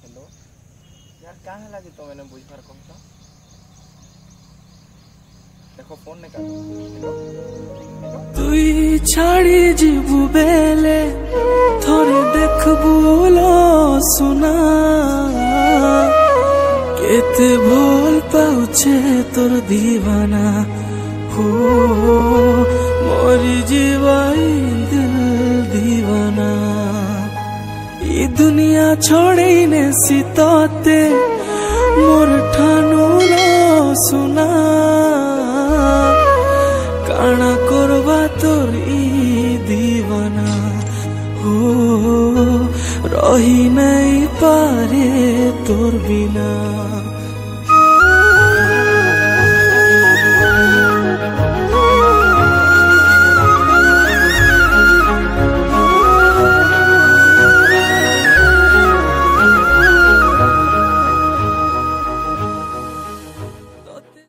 Hello यार क्या है लगी तो मैंने बुझ पार कहता देखो फोन ने कर हेलो तुई छाड़ी जीवु बेले थोड़े देखबू लो सुना केते भूल पाउछे तोर दीवाना हो मोरी जीवाई दिल दीवाना ई दुनिया छोड़े ने सीताते मोर ठानु लो सुना काना करवा तोर ई दीवाना हो रही नहीं पारे तोर बिना।